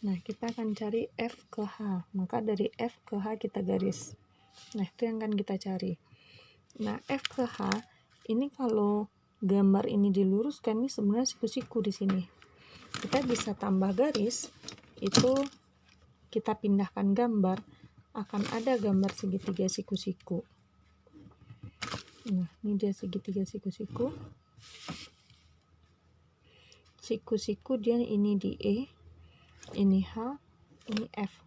Nah, kita akan cari F ke H. Maka dari F ke H kita garis. Nah, itu yang akan kita cari. Nah, F ke H, ini kalau gambar ini diluruskan, ini sebenarnya siku-siku di sini. Kita bisa tambah garis, itu kita pindahkan gambar, akan ada gambar segitiga siku-siku. Nah, ini dia segitiga siku-siku. Siku-siku dia ini di E, ini H, ini F.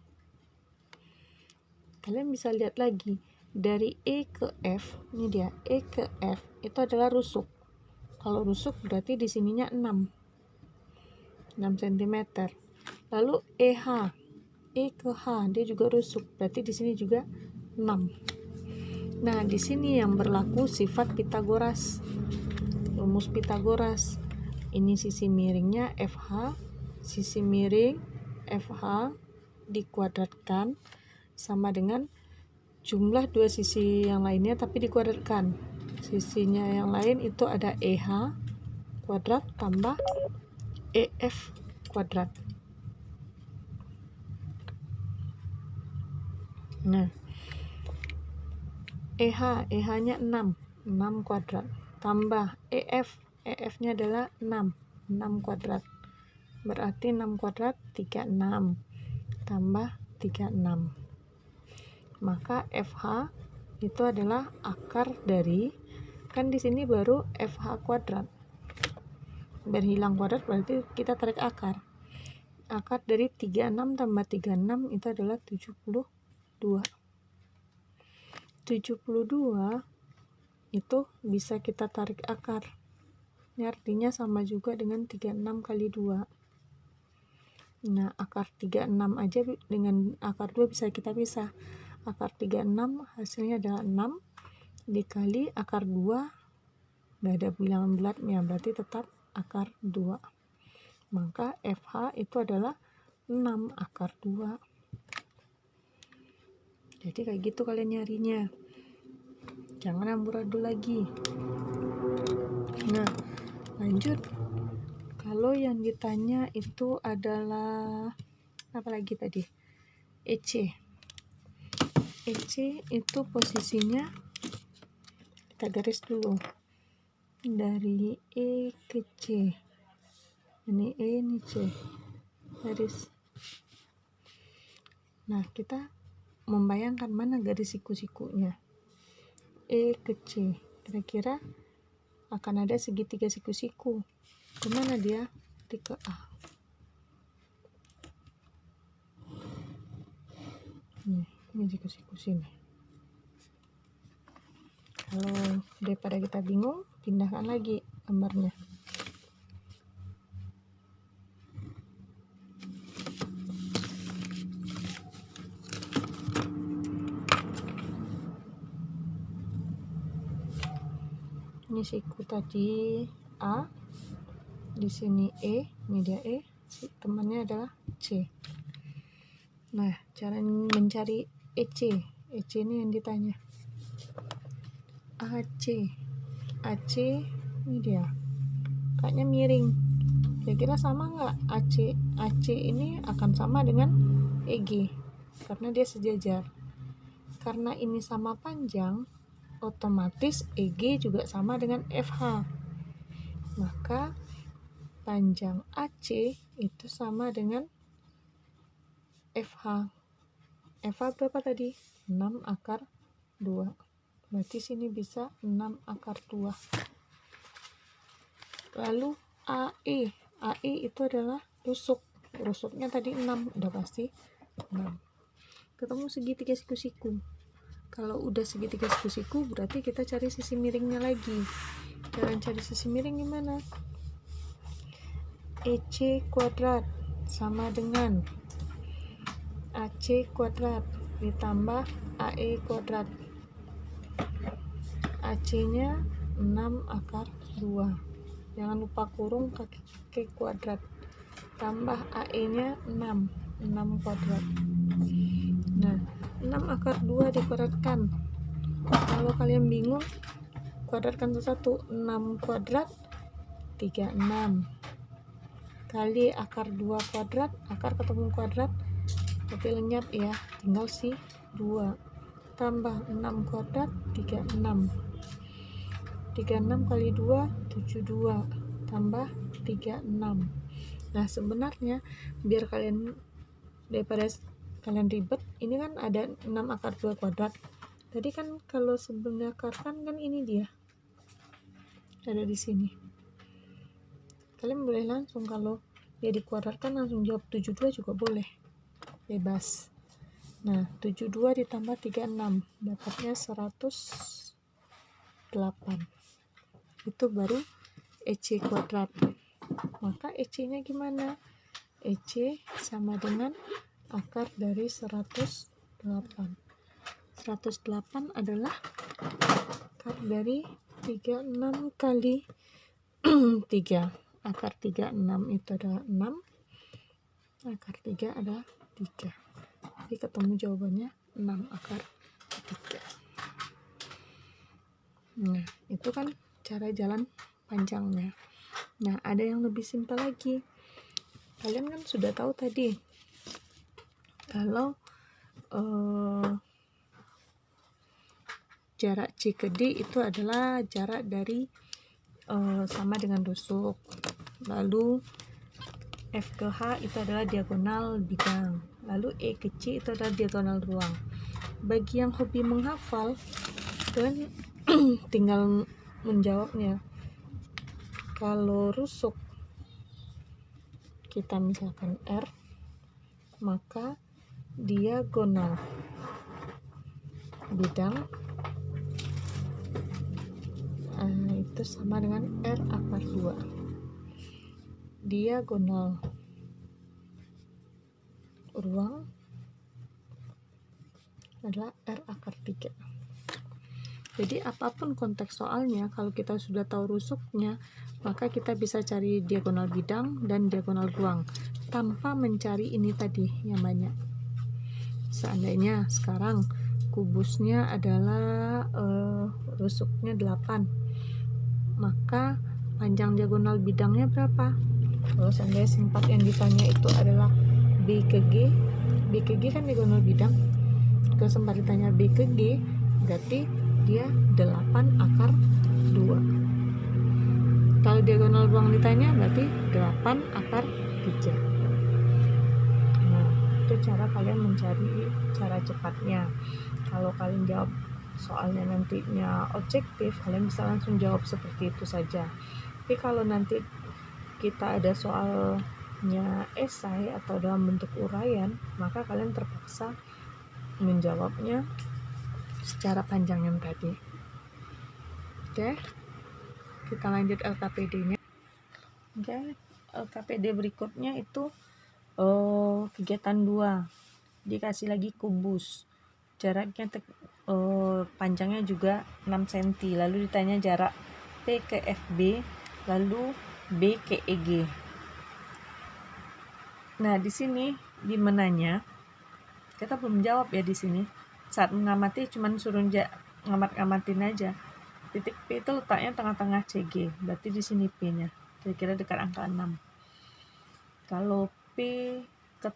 Kalian bisa lihat lagi, dari E ke F, ini dia, E ke F, itu adalah rusuk. Kalau rusuk berarti di sininya 6 cm. Lalu EH, E ke H, dia juga rusuk, berarti di sini juga 6. Nah, di sini yang berlaku sifat Pitagoras, rumus Pitagoras. Ini sisi miringnya FH, sisi miring FH dikuadratkan sama dengan jumlah dua sisi yang lainnya tapi dikuadratkan. Sisinya yang lain itu ada EH kuadrat tambah EF kuadrat. Nah, EH-nya 6 kuadrat tambah EF-nya adalah 6 kuadrat. Berarti 6 kuadrat 36 tambah 36. Maka FH itu adalah akar dari, kan di sini baru FH kuadrat. Berhilang kuadrat berarti kita tarik akar. Akar dari 36 tambah 36 itu adalah 72. 72 itu bisa kita tarik akar. Ini artinya sama juga dengan 36 kali 2. Nah, akar 36 aja dengan akar 2 bisa kita pisah. Akar 36 hasilnya adalah 6 dikali akar 2, nggak ada bilangan bulatnya, berarti tetap akar 2. Maka FH itu adalah 6 akar 2. Jadi kayak gitu kalian nyarinya. Jangan amburadul lagi. Nah, lanjut. Kalau yang ditanya itu adalah apa lagi tadi? EC. EC itu posisinya kita garis dulu. Dari E ke C. Ini E, ini C. Garis. Nah, kita membayangkan mana garis siku-sikunya. E ke C. Kira-kira akan ada segitiga siku-siku. Kemana dia? Di ke A. Ini siku-siku sini. Kalau daripada kita bingung, pindahkan lagi gambarnya. Ini siku tadi A, di sini E, ini dia E, temannya adalah C. Nah, cara mencari EC ini yang ditanya. AC ini dia, kayaknya miring. Kira-kira sama nggak? AC ini akan sama dengan EG karena dia sejajar. Karena ini sama panjang, otomatis EG juga sama dengan FH. Maka panjang AC itu sama dengan FH. FH berapa tadi? 6 akar 2. Berarti sini bisa 6 akar 2. Lalu AE itu adalah rusuk. Rusuknya tadi 6, udah pasti 6. Ketemu segitiga siku-siku. Kalau udah segitiga siku-siku berarti kita cari sisi miringnya lagi. Cara cari sisi miring gimana? EC kuadrat sama dengan AC kuadrat ditambah AE kuadrat. AC-nya 6 akar 2. Jangan lupa kurung kaki kuadrat. Tambah AE-nya 6 kuadrat. Nah, 6 akar 2 dikuadratkan. Kalau kalian bingung, kuadratkan satu-satu. 6 kuadrat 36. kali akar 2 kuadrat, akar ketemu kuadrat tapi lenyap ya, tinggal si 2 tambah 6 kuadrat 36 kali 2 72 tambah 36. Nah sebenarnya biar kalian, daripada kalian ribet, ini kan ada 6 akar 2 kuadrat tadi kan. Kalau sebelumnya akarkan kan ini dia ada di sini, kalian boleh langsung kalau dia dikuadratkan langsung jawab 72 juga boleh, bebas. Nah 72 ditambah 36 dapatnya 108, itu baru EC kuadrat. Maka EC nya gimana? EC sama dengan akar dari 108. 108 adalah akar dari 36 kali 3. Akar 36 itu adalah 6, akar 3 adalah 3. Jadi ketemu jawabannya 6 akar 3. Nah itu kan cara jalan panjangnya. Nah ada yang lebih simpel lagi. Kalian kan sudah tahu tadi kalau jarak C ke D itu adalah jarak dari sama dengan rusuk. Lalu F ke H itu adalah diagonal bidang. Lalu E ke C itu adalah diagonal ruang. Bagi yang hobi menghafal, kalian tinggal menjawabnya. Kalau rusuk kita misalkan R, maka diagonal bidang itu sama dengan R akar 2. Diagonal ruang adalah R akar 3. Jadi apapun konteks soalnya, kalau kita sudah tahu rusuknya, maka kita bisa cari diagonal bidang dan diagonal ruang tanpa mencari ini tadi yang banyak. Seandainya sekarang kubusnya adalah rusuknya 8, maka panjang diagonal bidangnya berapa? Kalau seandainya simpat yang ditanya itu adalah B ke G, B ke G kan diagonal bidang. Kalau sempat ditanya B ke G, berarti dia 8 akar 2. Kalau diagonal ruang ditanya berarti 8 akar 3. Nah, itu cara kalian mencari cara cepatnya. Kalau kalian jawab soalnya nantinya objektif, kalian bisa langsung jawab seperti itu saja. Tapi kalau nanti kita ada soalnya esai atau dalam bentuk uraian, maka kalian terpaksa menjawabnya secara panjang yang tadi. Oke, kita lanjut LKPD-nya. Oke, LKPD berikutnya itu kegiatan 2, dikasih lagi kubus, jaraknya panjangnya juga 6 cm, lalu ditanya jarak P ke FB, lalu B ke EG. Nah di sini di menanya kita belum jawab ya. Di sini saat mengamati cuman suruh ngamat-ngamatin aja. Titik P itu letaknya tengah-tengah CG, berarti di sini P-nya kira-kira dekat angka 6. Kalau P ke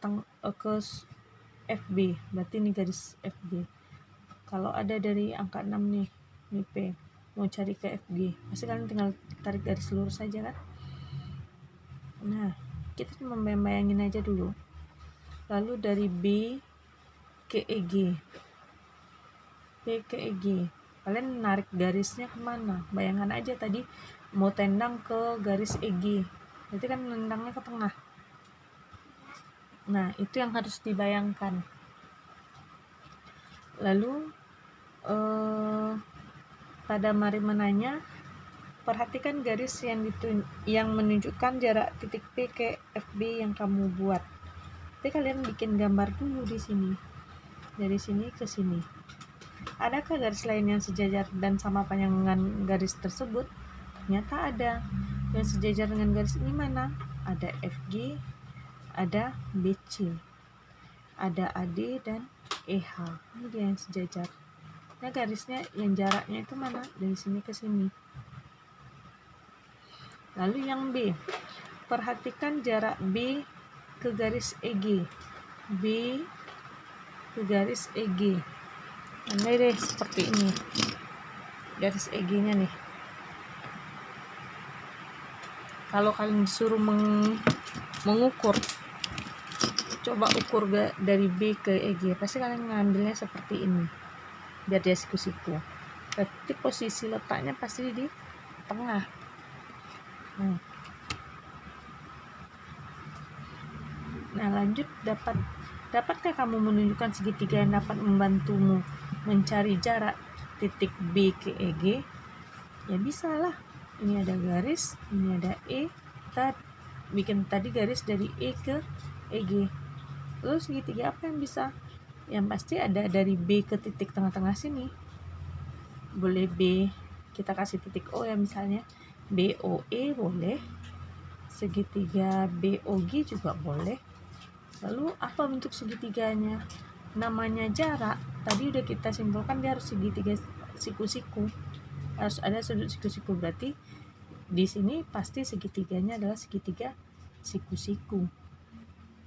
FB, berarti ini garis FB. Kalau ada dari angka 6 nih, ini P, mau cari ke FG, pasti kalian tinggal tarik garis lurus saja kan. Nah, kita cuma bayangin aja dulu. Lalu dari B ke EG, P ke EG, kalian narik garisnya kemana? Bayangkan aja tadi mau tendang ke garis EG, berarti kan nendangnya ke tengah. Nah, itu yang harus dibayangkan. Lalu pada mari menanya, perhatikan garis yang menunjukkan jarak titik P ke FB yang kamu buat. Jadi kalian bikin gambar dulu di sini. Dari sini ke sini. Adakah garis lain yang sejajar dan sama panjang dengan garis tersebut? Ternyata ada. Yang sejajar dengan garis ini mana? Ada FG, ada BC, ada AD dan EH. Ini dia yang sejajar. Nah garisnya yang jaraknya itu mana? Dari sini ke sini. Lalu yang B, perhatikan jarak B ke garis EG. B ke garis EG. Ini deh seperti ini. Garis EG-nya nih. Kalau kalian disuruh mengukur, coba ukur dari B ke EG, pasti kalian ngambilnya seperti ini biar dia siku-siku. Berarti posisi letaknya pasti di tengah. Nah, lanjut, dapatkah kamu menunjukkan segitiga yang dapat membantumu mencari jarak titik B ke EG? Ya bisa lah. Ini ada garis, ini ada E. Kita bikin tadi garis dari E ke EG. Lalu segitiga apa yang bisa? Yang pasti ada dari B ke titik tengah-tengah sini. Boleh B, kita kasih titik O ya misalnya. BOE boleh. Segitiga BOG juga boleh. Lalu apa bentuk segitiganya? Namanya jarak. Tadi udah kita simpulkan dia harus segitiga siku-siku. Harus ada sudut siku-siku, berarti di sini pasti segitiganya adalah segitiga siku-siku.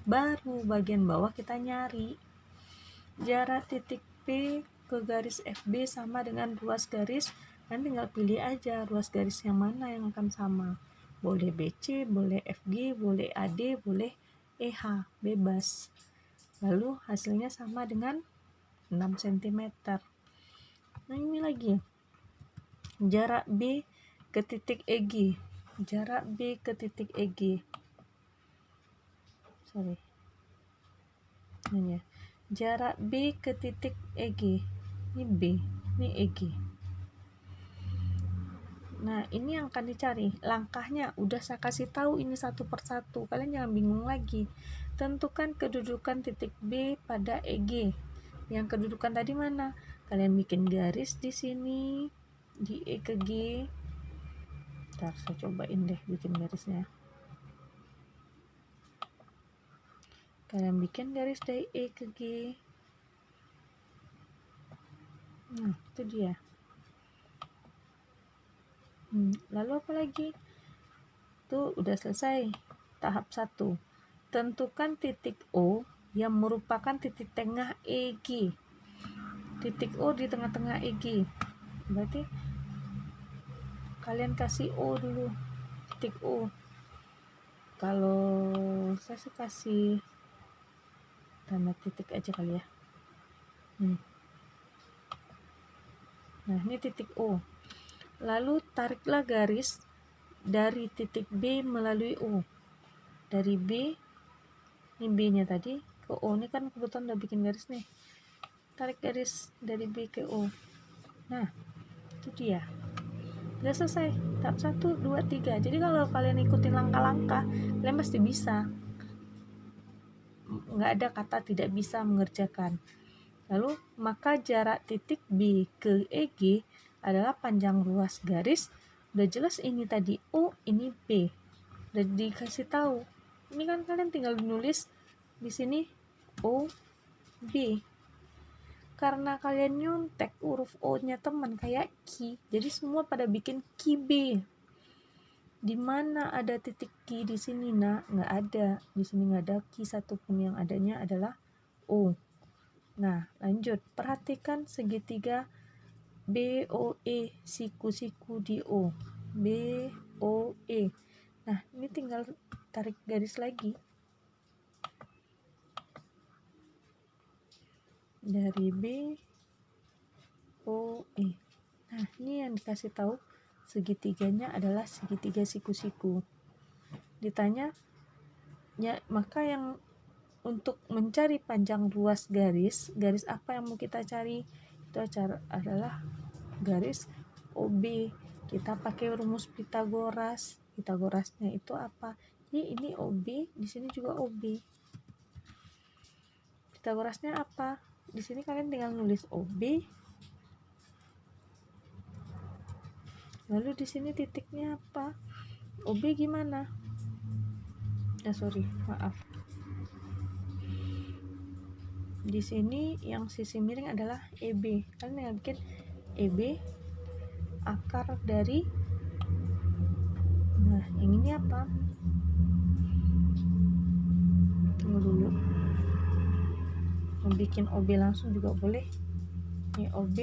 Baru bagian bawah kita nyari jarak titik P ke garis FB sama dengan ruas garis, dan tinggal pilih aja ruas garis yang mana yang akan sama. Boleh BC, boleh FG, boleh AD, boleh EH, bebas. Lalu hasilnya sama dengan 6 cm. Nah, ini lagi jarak B ke titik EG. Jarak B ke titik EG. Ini ya. Jarak B ke titik EG. Ini B, ini EG. Nah, ini yang akan dicari. Langkahnya udah saya kasih tahu ini satu persatu. Kalian jangan bingung lagi. Tentukan kedudukan titik B pada EG. Yang kedudukan tadi mana? Kalian bikin garis di sini, di E ke G. Ntar saya cobain deh bikin garisnya. Kalian bikin garis dari E ke G. Nah, itu dia. Lalu apa lagi? Tuh udah selesai. Tahap 1. Tentukan titik O yang merupakan titik tengah EG. Titik O di tengah-tengah EG. Berarti kalian kasih O dulu, titik O. Kalau saya sih kasih tanda titik aja kali ya. Nah, ini titik O. Lalu tariklah garis dari titik B melalui O. Dari B, ini B-nya tadi ke O. Ini kan kebetulan udah bikin garis nih. Tarik garis dari B ke O. Nah, itu dia. Udah selesai. Tahap 1, 2, 3. Jadi kalau kalian ikutin langkah-langkah, kalian pasti bisa. Nggak ada kata tidak bisa mengerjakan. Lalu, maka jarak titik B ke EG adalah panjang ruas garis. Udah jelas ini tadi O, ini B. Udah dikasih tahu. Ini kan kalian tinggal nulis di sini O, B. Karena kalian nyontek huruf O-nya teman kayak Ki, jadi semua pada bikin Ki B. Di mana ada titik Ki di sini? Nah, nggak ada. Di sini nggak ada Ki satupun, yang adanya adalah O. Nah, lanjut. Perhatikan segitiga BOE, siku-siku di O. BOE. Nah, ini tinggal tarik garis lagi. Dari B, O, E. Nah, ini yang dikasih tahu segitiganya adalah segitiga siku-siku. Ditanya, ya, maka yang untuk mencari panjang ruas garis apa yang mau kita cari? Itu adalah garis OB. Kita pakai rumus Pitagoras. Pitagorasnya itu apa? Jadi ini OB, di sini juga OB. Pitagorasnya apa? Di sini kalian tinggal nulis OB. Lalu di sini titiknya apa? OB gimana? Maaf. Di sini yang sisi miring adalah EB. Kalian tinggal bikin EB akar dari, nah yang ini apa? tunggu dulu, mau bikin OB langsung juga boleh. Ini OB,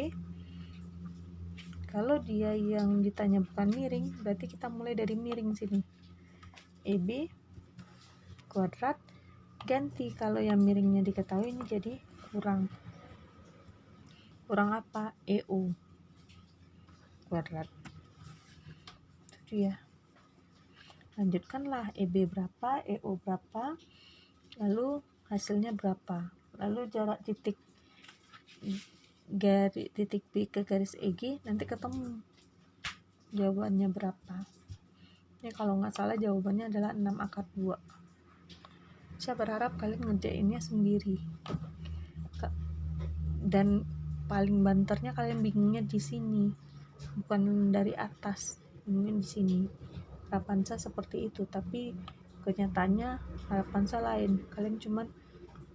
kalau dia yang ditanya bukan miring, berarti kita mulai dari miring sini. EB kuadrat, ganti kalau yang miringnya diketahui, ini jadi kurang apa? EO kuadrat. Itu dia. Lanjutkanlah, EB berapa, EO berapa, lalu hasilnya berapa, lalu jarak titik B ke garis EG, nanti ketemu jawabannya berapa. Ini kalau nggak salah jawabannya adalah 6 akar 2. Saya berharap kalian ngerjainnya sendiri, dan paling banternya kalian bingungnya di sini, bukan dari atas, bingungnya di sini. Harapan saya seperti itu, tapi kenyataannya harapan saya lain. Kalian cuma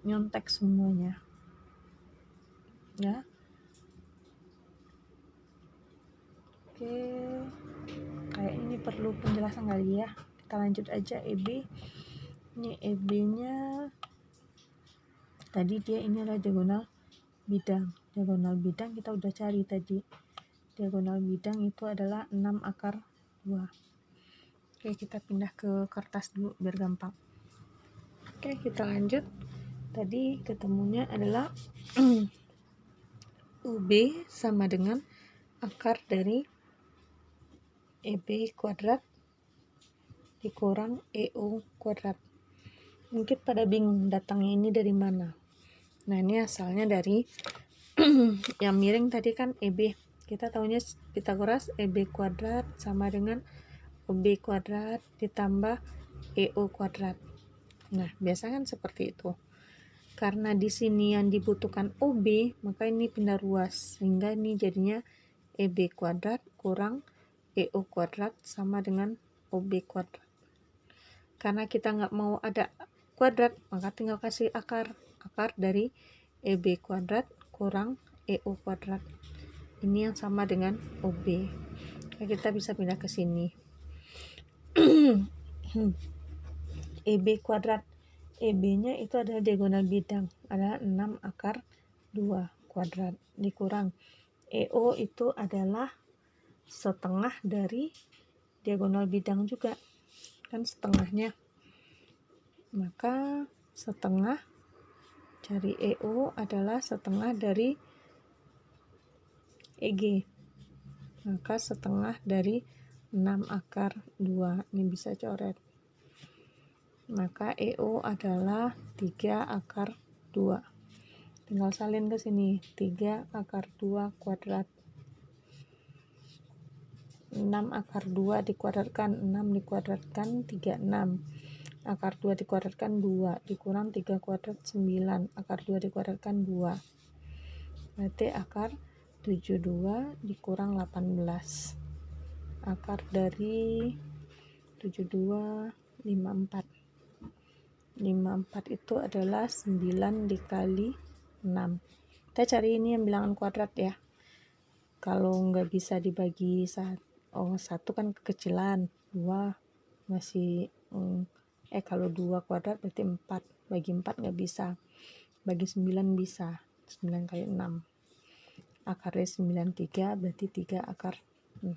nyontek semuanya ya. Oke, kayak ini perlu penjelasan kali ya. Kita lanjut aja. EB, ini EB nya tadi dia ini adalah diagonal bidang kita udah cari tadi. Diagonal bidang itu adalah 6 akar 2. Oke, kita pindah ke kertas dulu biar gampang. Oke, kita lanjut. Tadi ketemunya adalah UB sama dengan akar dari EB kuadrat dikurang EO kuadrat. Mungkin pada bingung datangnya ini dari mana. Nah, ini asalnya dari yang miring tadi kan EB. Kita tahunya Pitagoras, EB kuadrat sama dengan OB kuadrat ditambah EO kuadrat. Nah, biasa kan seperti itu. Karena di sini yang dibutuhkan OB, maka ini pindah ruas, sehingga ini jadinya EB kuadrat kurang EO kuadrat sama dengan OB kuadrat. Karena kita nggak mau ada kuadrat, maka tinggal kasih akar dari EB kuadrat kurang EO kuadrat. Ini yang sama dengan OB. Nah, kita bisa pindah ke sini. EB kuadrat, EB-nya itu adalah diagonal bidang, adalah 6 akar 2 kuadrat dikurang EO itu adalah setengah dari diagonal bidang juga, kan setengahnya. Maka setengah, cari EO adalah setengah dari EG. Maka setengah dari 6 akar 2. Ini bisa coret. Maka EO adalah 3 akar 2. Tinggal salin ke sini. 3 akar 2 kuadrat. 6 akar 2 dikuadratkan. 6 dikuadratkan 36. Akar 2 dikuadratkan 2. Dikurang 3 kuadrat 9. Akar 2 dikuadratkan 2. Berarti akar 72 dikurang 18. Akar dari 72 54. 54 itu adalah 9 dikali 6. Kita cari ini yang bilangan kuadrat ya. Kalau nggak bisa dibagi satu kan kekecilan, 2 masih kalau 2 kuadrat berarti 4. Bagi 4 nggak bisa. Bagi 9 bisa. 9 kali 6. Akarnya 93 berarti 3 akar 6.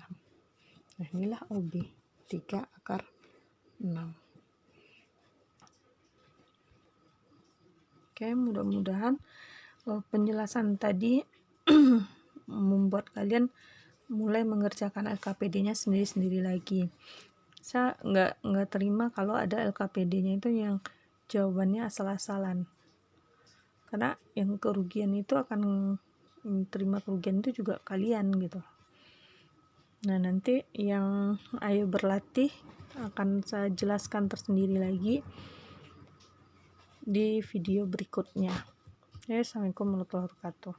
Nah, inilah OB. 3 akar 6. Oke, mudah-mudahan penjelasan tadi membuat kalian mulai mengerjakan LKPD-nya sendiri-sendiri lagi. Saya nggak terima kalau ada LKPD-nya itu yang jawabannya asal-asalan. Karena yang kerugian itu akan terima kerugian itu juga kalian gitu. Nah, nanti yang ayo berlatih akan saya jelaskan tersendiri lagi di video berikutnya. Assalamualaikum warahmatullahi wabarakatuh.